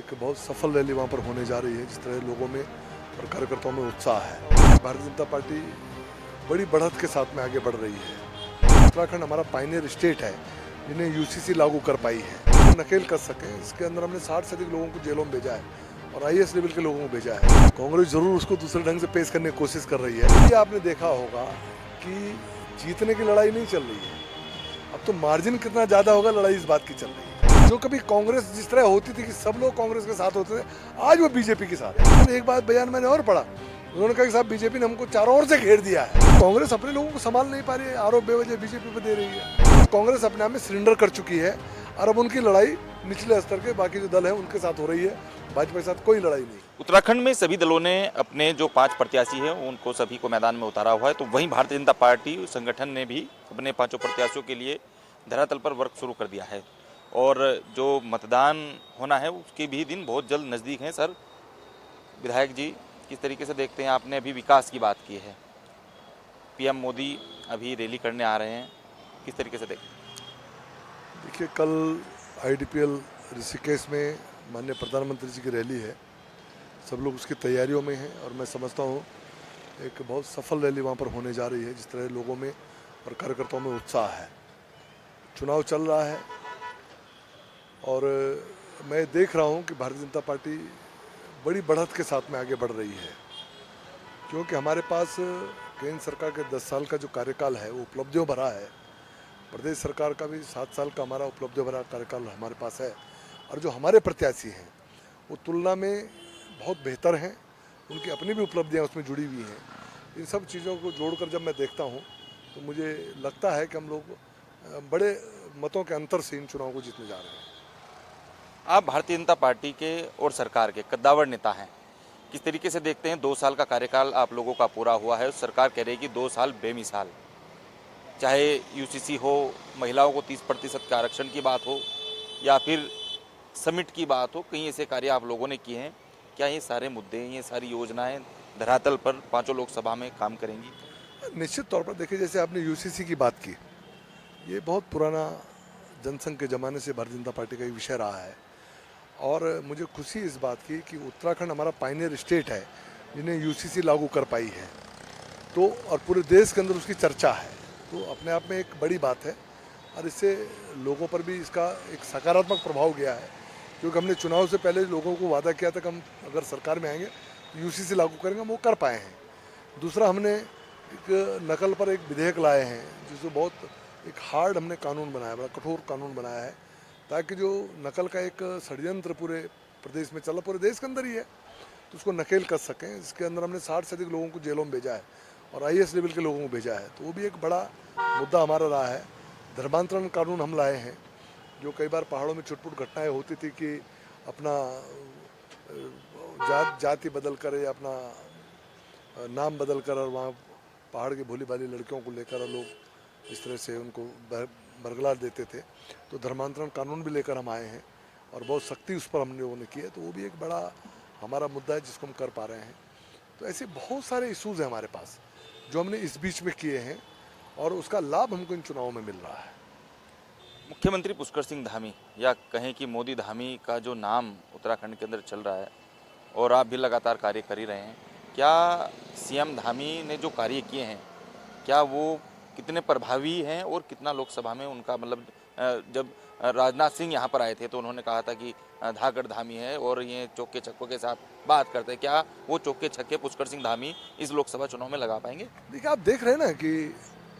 एक बहुत सफल रैली वहाँ पर होने जा रही है। जिस तरह लोगों में और कार्यकर्ताओं में उत्साह है, भारतीय जनता पार्टी बड़ी बढ़त के साथ में आगे बढ़ रही है। उत्तराखंड हमारा पायनियर स्टेट है जिन्हें यूसीसी लागू कर पाई है, तो नकेल कर सके। इसके अंदर हमने 60 से अधिक लोगों को जेलों में भेजा है और आईएएस लेवल के लोगों को भेजा है। कांग्रेस जरूर उसको दूसरे ढंग से पेश करने की कोशिश कर रही है। ये आपने देखा होगा कि जीतने की लड़ाई नहीं चल रही है, अब तो मार्जिन कितना ज़्यादा होगा लड़ाई इस बात की चल रही है। जो कभी कांग्रेस जिस तरह होती थी कि सब लोग कांग्रेस के साथ होते थे, आज वो बीजेपी के साथ है। एक बात बयान मैंने और पढ़ा, उन्होंने कहा कि साहब बीजेपी ने हमको चारों ओर से घेर दिया है। कांग्रेस अपने लोगों को संभाल नहीं पा रही है, आरोप बेवजह बीजेपी पर दे रही है। कांग्रेस अपने आप में सरेंडर कर चुकी है और अब उनकी लड़ाई निचले स्तर के बाकी जो दल है उनके साथ हो रही है। भाजपा के साथ कोई लड़ाई नहीं। उत्तराखंड में सभी दलों ने अपने जो 5 प्रत्याशी हैं उनको सभी को मैदान में उतारा हुआ है, तो वहीं भारतीय जनता पार्टी संगठन ने भी अपने 5 प्रत्याशियों के लिए धरातल पर वर्क शुरू कर दिया है और जो मतदान होना है उसके भी दिन बहुत जल्द नज़दीक हैं। सर, विधायक जी, किस तरीके से देखते हैं? आपने अभी विकास की बात की है, पीएम मोदी अभी रैली करने आ रहे हैं, किस तरीके से देखते हैं? देखिए, कल आईडीपीएल ऋषिकेश में माननीय प्रधानमंत्री जी की रैली है, सब लोग उसकी तैयारियों में हैं और मैं समझता हूँ एक बहुत सफल रैली वहाँ पर होने जा रही है। जिस तरह लोगों में और कार्यकर्ताओं में उत्साह है, चुनाव चल रहा है और मैं देख रहा हूँ कि भारतीय जनता पार्टी बड़ी बढ़त के साथ में आगे बढ़ रही है, क्योंकि हमारे पास केंद्र सरकार के 10 साल का जो कार्यकाल है वो उपलब्धियों भरा है। प्रदेश सरकार का भी 7 साल का हमारा उपलब्धियों भरा कार्यकाल हमारे पास है और जो हमारे प्रत्याशी हैं वो तुलना में बहुत बेहतर हैं, उनकी अपनी भी उपलब्धियां उसमें जुड़ी हुई हैं। इन सब चीज़ों को जोड़कर जब मैं देखता हूं तो मुझे लगता है कि हम लोग बड़े मतों के अंतर से इन चुनावों को जीतने जा रहे हैं। आप भारतीय जनता पार्टी के और सरकार के कद्दावर नेता हैं, किस तरीके से देखते हैं? 2 साल का कार्यकाल आप लोगों का पूरा हुआ है, सरकार कह रही है कि 2 साल बेमिसाल, चाहे यूसीसी हो, महिलाओं को 30% के आरक्षण की बात हो या फिर समिट की बात हो, कई ऐसे कार्य आप लोगों ने किए हैं। क्या ये सारे मुद्दे, ये सारी योजनाएं धरातल पर 5 लोकसभा में काम करेंगी? निश्चित तौर पर देखिए, जैसे आपने यूसीसी की बात की, ये बहुत पुराना जनसंघ के ज़माने से भारतीय जनता पार्टी का एक विषय रहा है और मुझे खुशी इस बात की कि उत्तराखंड हमारा पायनियर स्टेट है जिन्हें यूसीसी लागू कर पाई है, तो और पूरे देश के अंदर उसकी चर्चा है, तो अपने आप में एक बड़ी बात है और इससे लोगों पर भी इसका एक सकारात्मक प्रभाव गया है। क्योंकि हमने चुनाव से पहले लोगों को वादा किया था कि हम अगर सरकार में आएंगे तो यूसीसी लागू करेंगे, हम वो कर पाए हैं। दूसरा, हमने एक नकल पर एक विधेयक लाए हैं जिसको बहुत एक हार्ड हमने कानून बनाया, बड़ा कठोर कानून बनाया है, ताकि जो नकल का एक षड्यंत्र पूरे प्रदेश में चला, पूरे देश के अंदर ही है, तो उसको नकेल कर सकें। इसके अंदर हमने 60 से अधिक लोगों को जेलों में भेजा है और आईएएस लेवल के लोगों को भेजा है, तो वो भी एक बड़ा मुद्दा हमारा रहा है। धर्मांतरण कानून हम लाए हैं, जो कई बार पहाड़ों में छुटपुट घटनाएं होती थी कि अपना जाति बदल कर या अपना नाम बदल कर और वहाँ पहाड़ की भोली भाली लड़कियों को लेकर लोग इस तरह से उनको बरगला देते थे, तो धर्मांतरण कानून भी लेकर हम आए हैं और बहुत सख्ती उस पर हम लोगों ने की है, तो वो भी एक बड़ा हमारा मुद्दा है जिसको हम कर पा रहे हैं। तो ऐसे बहुत सारे इशूज़ हैं हमारे पास जो हमने इस बीच में किए हैं और उसका लाभ हमको इन चुनावों में मिल रहा है। मुख्यमंत्री पुष्कर सिंह धामी, या कहें कि मोदी धामी का जो नाम उत्तराखंड के अंदर चल रहा है और आप भी लगातार कार्य कर ही रहे हैं, क्या सीएम धामी ने जो कार्य किए हैं क्या वो कितने प्रभावी हैं और कितना लोकसभा में उनका मतलब, जब राजनाथ सिंह यहाँ पर आए थे तो उन्होंने कहा था कि धाकड़ धामी है और ये चौके छक्कों के साथ बात करते हैं, क्या वो चौके छक्के पुष्कर सिंह धामी इस लोकसभा चुनाव में लगा पाएंगे? देखिए, आप देख रहे हैं ना कि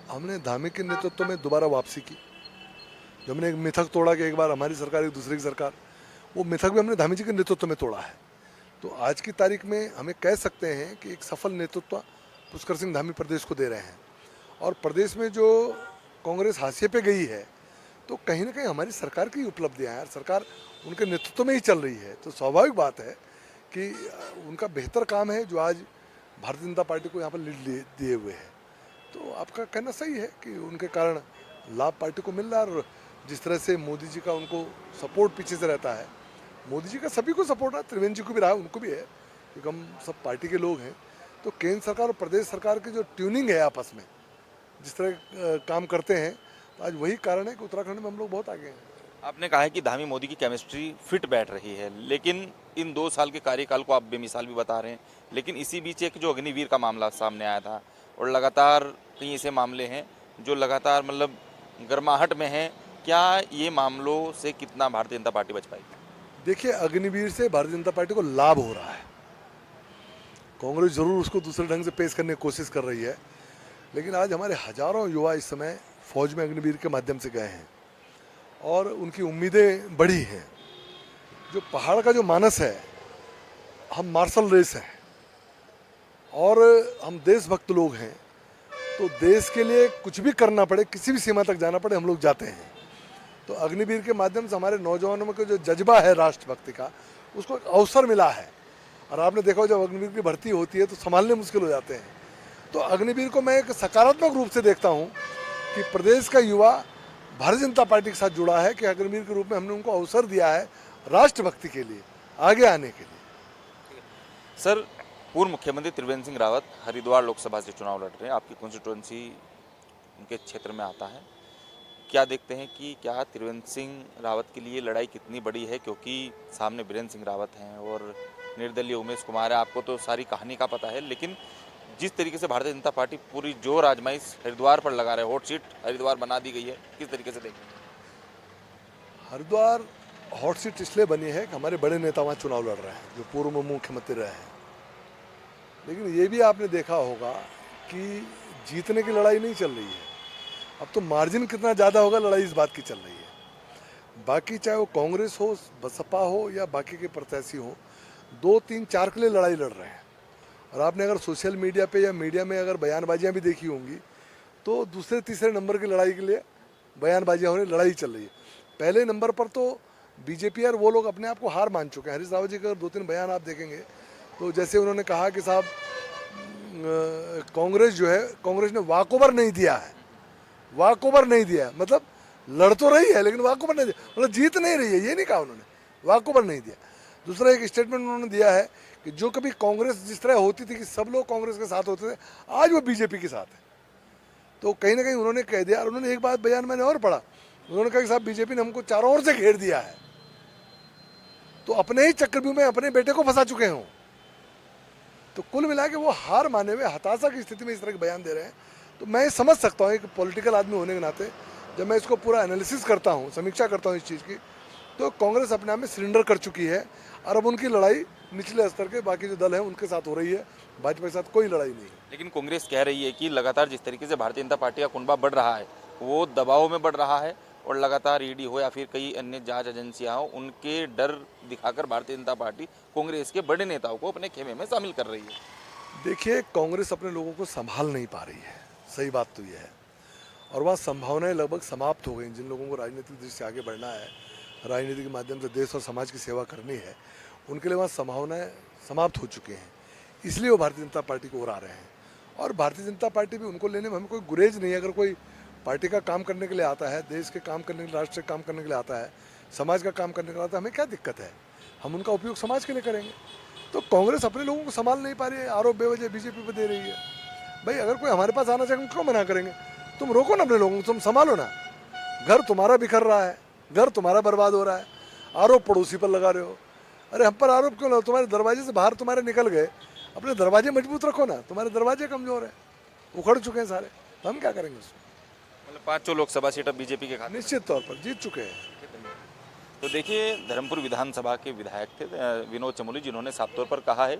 हमने धामी के नेतृत्व में दोबारा वापसी की। जब हमने एक मिथक तोड़ा कि एक बार हमारी सरकार एक दूसरे की सरकार, वो मिथक भी हमने धामी जी के नेतृत्व में तोड़ा है। तो आज की तारीख में हमें कह सकते हैं कि एक सफल नेतृत्व पुष्कर सिंह धामी प्रदेश को दे रहे हैं और प्रदेश में जो कांग्रेस हाशिए पे गई है तो कहीं ना कहीं हमारी सरकार की उपलब्धियां हैं, सरकार उनके नेतृत्व में ही चल रही है, तो स्वाभाविक बात है कि उनका बेहतर काम है जो आज भारतीय जनता पार्टी को यहाँ पर लीड दिए हुए है। तो आपका कहना सही है कि उनके कारण लाभ पार्टी को मिल रहा है और जिस तरह से मोदी जी का उनको सपोर्ट पीछे से रहता है, मोदी जी का सभी को सपोर्ट है, त्रिवेंद्र जी को भी रहा है, उनको भी है, क्योंकि हम सब पार्टी के लोग हैं। तो केंद्र सरकार और प्रदेश सरकार की जो ट्यूनिंग है आपस में, जिस तरह काम करते हैं, तो आज वही कारण है कि उत्तराखंड में हम लोग बहुत आगे हैं। आपने कहा है कि धामी मोदी की केमिस्ट्री फिट बैठ रही है, लेकिन इन 2 साल के कार्यकाल को आप बेमिसाल भी बता रहे हैं। लेकिन इसी बीच एक जो अग्निवीर का मामला सामने आया था और लगातार कई ऐसे मामले हैं जो लगातार मतलब गर्माहट में हैं। क्या ये मामलों से कितना भारतीय जनता पार्टी बच पाएगी? देखिए, अग्निवीर से भारतीय जनता पार्टी को लाभ हो रहा है। कांग्रेस जरूर उसको दूसरे ढंग से पेश करने की कोशिश कर रही है, लेकिन आज हमारे हजारों युवा इस समय फौज में अग्निवीर के माध्यम से गए हैं और उनकी उम्मीदें बढ़ी हैं। जो पहाड़ का जो मानस है, हम मार्शल रेस हैं और हम देशभक्त लोग हैं, तो देश के लिए कुछ भी करना पड़े, किसी भी सीमा तक जाना पड़े, हम लोग जाते हैं। तो अग्निवीर के माध्यम से हमारे नौजवानों में जो जज्बा है राष्ट्रभक्ति का, उसको एक अवसर मिला है। और आपने देखा, जब अग्निवीर की भर्ती होती है तो संभालने मुश्किल हो जाते हैं। तो अग्निवीर को मैं एक सकारात्मक रूप से देखता हूँ कि प्रदेश का युवा भारतीय जनता पार्टी के साथ जुड़ा है, कि अग्निवीर के रूप में हमने उनको अवसर दिया है राष्ट्रभक्ति के लिए आगे आने के लिए। सर, पूर्व मुख्यमंत्री त्रिवेंद्र सिंह रावत हरिद्वार लोकसभा से चुनाव लड़ रहे हैं, आपकी कॉन्स्टिट्यूंसी उनके क्षेत्र में आता है। क्या देखते हैं कि क्या त्रिवेंद्र सिंह रावत के लिए लड़ाई कितनी बड़ी है, क्योंकि सामने बीरेंद्र सिंह रावत हैं और निर्दलीय उमेश कुमार है। आपको तो सारी कहानी का पता है, लेकिन जिस तरीके से भारतीय जनता पार्टी पूरी जोर आजमाइश हरिद्वार पर लगा रहे, हॉट सीट हरिद्वार बना दी गई है, किस तरीके से देखें? हरिद्वार हॉट सीट इसलिए बनी है कि हमारे बड़े नेता वहाँ चुनाव लड़ रहे हैं, जो पूर्व मुख्यमंत्री रहे हैं। लेकिन ये भी आपने देखा होगा कि जीतने की लड़ाई नहीं चल रही है। अब तो मार्जिन कितना ज़्यादा होगा, लड़ाई इस बात की चल रही है। बाकी चाहे वो कांग्रेस हो, बसपा हो या बाकी के प्रत्याशी हो, 2, 3, 4 के लिए लड़ाई लड़ रहे हैं। और आपने अगर सोशल मीडिया पे या मीडिया में अगर बयानबाजियाँ भी देखी होंगी, तो दूसरे तीसरे नंबर की लड़ाई के लिए बयानबाजियाँ हो रही, लड़ाई चल रही है। पहले नंबर पर तो बीजेपी और वो लोग अपने आप को हार मान चुके हैं। हरीश रावत जी का 2-3 बयान आप देखेंगे तो जैसे उन्होंने कहा कि साहब कांग्रेस जो है, कांग्रेस ने वॉकओवर नहीं दिया है। वॉकओवर नहीं दिया मतलब लड़ तो रही है लेकिन वॉकओवर नहीं दिया, मतलब जीत नहीं रही है, ये नहीं कहा उन्होंने, वॉकओवर नहीं दिया। दूसरा एक स्टेटमेंट उन्होंने दिया है कि जो कभी कांग्रेस जिस तरह होती थी कि सब लोग कांग्रेस के साथ होते थे, आज वो बीजेपी के साथ है। तो कहीं ना कहीं उन्होंने कह दिया। और उन्होंने एक बात बयान मैंने और पढ़ा, उन्होंने कहा कि साहब बीजेपी ने हमको चारों ओर से घेर दिया है, तो अपने ही चक्रव्यूह में अपने बेटे को फंसा चुके हों। तो कुल मिला के वो हार माने हुए हताशा की स्थिति में इस तरह के बयान दे रहे हैं। तो मैं समझ सकता हूँ एक पॉलिटिकल आदमी होने के नाते, जब मैं इसको पूरा एनालिसिस करता हूँ, समीक्षा करता हूँ इस चीज़ की, तो कांग्रेस अपने आप में सरेंडर कर चुकी है और अब उनकी लड़ाई निचले स्तर के बाकी जो दल हैं उनके साथ हो रही है। भाजपा के साथ कोई लड़ाई नहीं है। लेकिन कांग्रेस कह रही है कि लगातार जिस तरीके से भारतीय जनता पार्टी का कुनबा बढ़ रहा है, वो दबाव में बढ़ रहा है और लगातार ईडी हो या फिर कई अन्य जांच एजेंसियां हो, उनके डर दिखाकर भारतीय जनता पार्टी कांग्रेस के बड़े नेताओं को अपने खेमे में शामिल कर रही है। देखिए, कांग्रेस अपने लोगों को संभाल नहीं पा रही है, सही बात तो यह है। और वहाँ संभावनाएं लगभग समाप्त हो गई। जिन लोगों को राजनीतिक दृष्टि से आगे बढ़ना है, राजनीति के माध्यम से देश और समाज की सेवा करनी है, उनके लिए वहाँ संभावनाएं समाप्त हो चुकी हैं। इसलिए वो भारतीय जनता पार्टी को ओर आ रहे हैं। और भारतीय जनता पार्टी भी उनको लेने में हमें कोई गुरेज नहीं है। अगर कोई पार्टी का काम करने के लिए आता है, देश के काम करने के लिए, राष्ट्र के काम करने के लिए आता है, समाज का काम करने के लिए आता है, हमें क्या दिक्कत है? हम उनका उपयोग समाज के लिए करेंगे। तो कांग्रेस अपने लोगों को संभाल नहीं पा रही है, आरोप बेवजह बीजेपी पर दे रही है। भाई अगर कोई हमारे पास आना चाहे, क्यों मना करेंगे? तुम रोको ना अपने लोगों को, तुम संभालो ना। घर तुम्हारा बिखर रहा है, घर तुम्हारा बर्बाद हो रहा है, आरोप पड़ोसी पर लगा रहे हो। अरे हम पर आरोप क्यों लगाओ? तुम्हारे दरवाजे से बाहर तुम्हारे निकल गए, अपने दरवाजे मजबूत रखो ना। तुम्हारे दरवाजे कमजोर है, उखड़ चुके हैं सारे, तो हम क्या करेंगे उसमें? मतलब 5 लोकसभा सीट अब बीजेपी के खाते में। निश्चित तौर पर जीत चुके हैं। तो देखिए, धर्मपुर विधानसभा के विधायक थे विनोद चमोली, जिन्होंने साफ तौर पर कहा है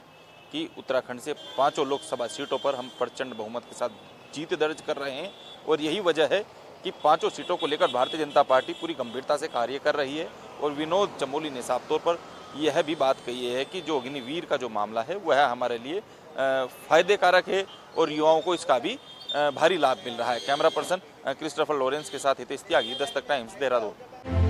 कि उत्तराखंड से 5 लोकसभा सीटों पर हम प्रचंड बहुमत के साथ जीत दर्ज कर रहे हैं और यही वजह है कि 5 सीटों को लेकर भारतीय जनता पार्टी पूरी गंभीरता से कार्य कर रही है। और विनोद चमोली ने साफ तौर पर यह भी बात कही है कि जो अग्निवीर का जो मामला है वह हमारे लिए फायदे कारक है और युवाओं को इसका भी भारी लाभ मिल रहा है। कैमरा पर्सन क्रिस्टोफर लॉरेंस के साथ हितेश त्यागी, दस्तक टाइम्स, देहरादून।